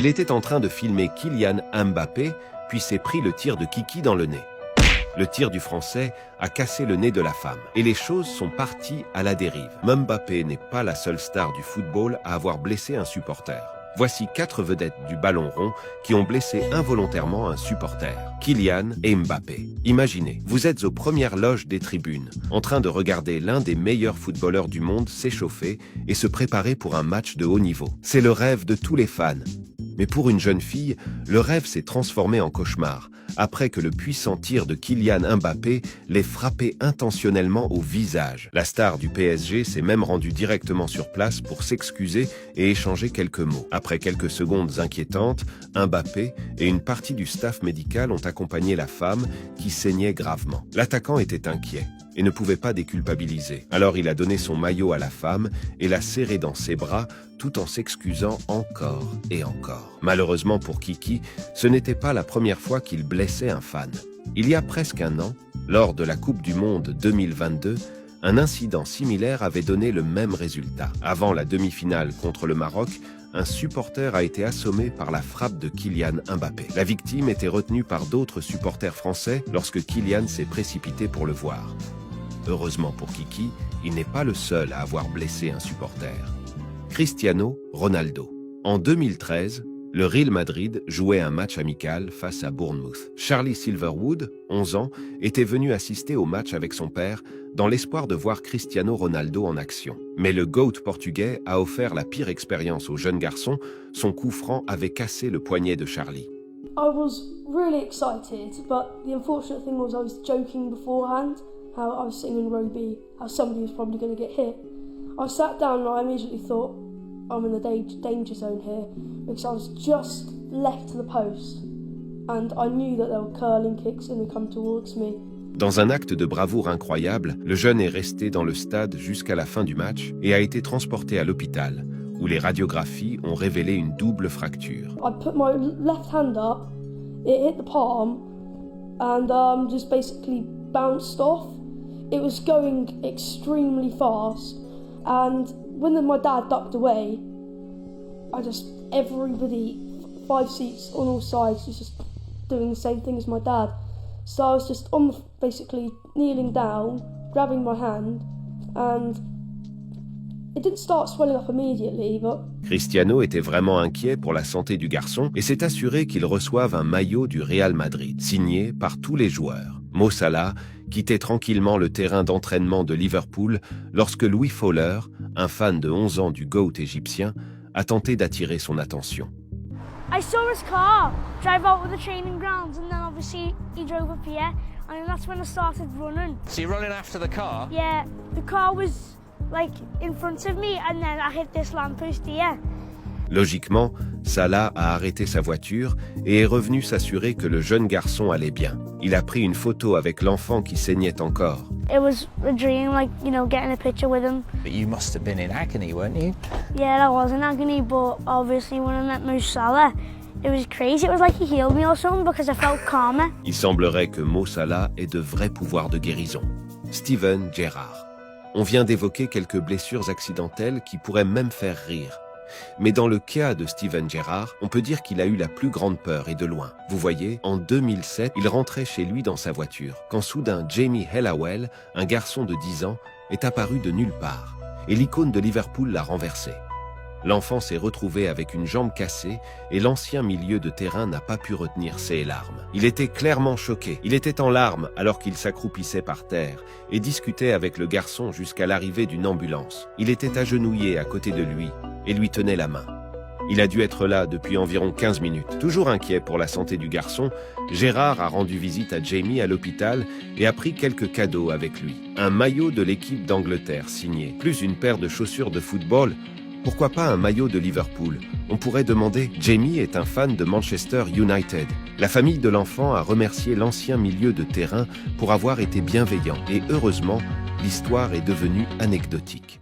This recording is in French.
Elle était en train de filmer Kylian Mbappé, puis s'est pris le tir de Kiki dans le nez. Le tir du Français a cassé le nez de la femme. Et les choses sont parties à la dérive. Mbappé n'est pas la seule star du football à avoir blessé un supporter. Voici 4 vedettes du ballon rond qui ont blessé involontairement un supporter. Kylian et Mbappé. Imaginez, vous êtes aux premières loges des tribunes, en train de regarder l'un des meilleurs footballeurs du monde s'échauffer et se préparer pour un match de haut niveau. C'est le rêve de tous les fans. Mais pour une jeune fille, le rêve s'est transformé en cauchemar, après que le puissant tir de Kylian Mbappé l'ait frappé intentionnellement au visage. La star du PSG s'est même rendue directement sur place pour s'excuser et échanger quelques mots. Après quelques secondes inquiétantes, Mbappé et une partie du staff médical ont accompagné la femme qui saignait gravement. L'attaquant était inquiet et ne pouvait pas déculpabiliser. Alors il a donné son maillot à la femme et l'a serré dans ses bras tout en s'excusant encore et encore. Malheureusement pour Kiki, ce n'était pas la première fois qu'il blessait un fan. Il y a presque un an, lors de la Coupe du Monde 2022, un incident similaire avait donné le même résultat. Avant la demi-finale contre le Maroc, un supporter a été assommé par la frappe de Kylian Mbappé. La victime était retenue par d'autres supporters français lorsque Kylian s'est précipité pour le voir. Heureusement pour Kiki, il n'est pas le seul à avoir blessé un supporter. Cristiano Ronaldo. En 2013, le Real Madrid jouait un match amical face à Bournemouth. Charlie Silverwood, 11 ans, était venu assister au match avec son père dans l'espoir de voir Cristiano Ronaldo en action. Mais le GOAT portugais a offert la pire expérience au jeune garçon. Son coup franc avait cassé le poignet de Charlie. I was really excited, but the unfortunate thing was I was joking beforehand, how I was sitting in row B, how somebody was probably going to get hit. I sat down and I immediately thought, I'm in the danger zone here, because I was just left to the post, and I knew that there were curling kicks and they come towards me. Dans un acte de bravoure incroyable, le jeune est resté dans le stade jusqu'à la fin du match et a été transporté à l'hôpital, où les radiographies ont révélé une double fracture. I put my left hand up, it hit the palm, and just basically bounced off. It was going extremely fast, and when my dad ducked away, everybody, 5 seats on all sides, was just doing the same thing as my dad. So I was just basically kneeling down, grabbing my hand, and it didn't start swelling up immediately, but... Cristiano était vraiment inquiet pour la santé du garçon et s'est assuré qu'il reçoive un maillot du Real Madrid, signé par tous les joueurs. Mo Salah quittait tranquillement le terrain d'entraînement de Liverpool lorsque Louis Fowler, un fan de 11 ans du GOAT égyptien, a tenté d'attirer son attention. I saw his car drive out of the training grounds, and then obviously he drove up here, and that's when I started running. So you're running after the car? Yeah, the car was like in front of me, and then I hit this lamppost here. Logiquement, Salah a arrêté sa voiture et est revenu s'assurer que le jeune garçon allait bien. Il a pris une photo avec l'enfant qui saignait encore. It was a dream, like, you know, getting a picture with him. But you must have been in agony, weren't you? Yeah, I was in agony, but obviously when I met Mo Salah, it was crazy. It was like he healed me or something because I felt calmer. Il semblerait que Mo Salah ait de vrais pouvoirs de guérison. Steven Gerrard. On vient d'évoquer quelques blessures accidentelles qui pourraient même faire rire. Mais dans le cas de Steven Gerrard, on peut dire qu'il a eu la plus grande peur et de loin. Vous voyez, en 2007, il rentrait chez lui dans sa voiture, quand soudain Jamie Hellawell, un garçon de 10 ans, est apparu de nulle part, et l'icône de Liverpool l'a renversé. L'enfant s'est retrouvé avec une jambe cassée et l'ancien milieu de terrain n'a pas pu retenir ses larmes. Il était clairement choqué. Il était en larmes alors qu'il s'accroupissait par terre et discutait avec le garçon jusqu'à l'arrivée d'une ambulance. Il était agenouillé à côté de lui et lui tenait la main. Il a dû être là depuis environ 15 minutes. Toujours inquiet pour la santé du garçon, Gérard a rendu visite à Jamie à l'hôpital et a pris quelques cadeaux avec lui. Un maillot de l'équipe d'Angleterre signé, plus une paire de chaussures de football. Pourquoi pas un maillot de Liverpool? On pourrait demander. Jamie est un fan de Manchester United. La famille de l'enfant a remercié l'ancien milieu de terrain pour avoir été bienveillant et heureusement, l'histoire est devenue anecdotique.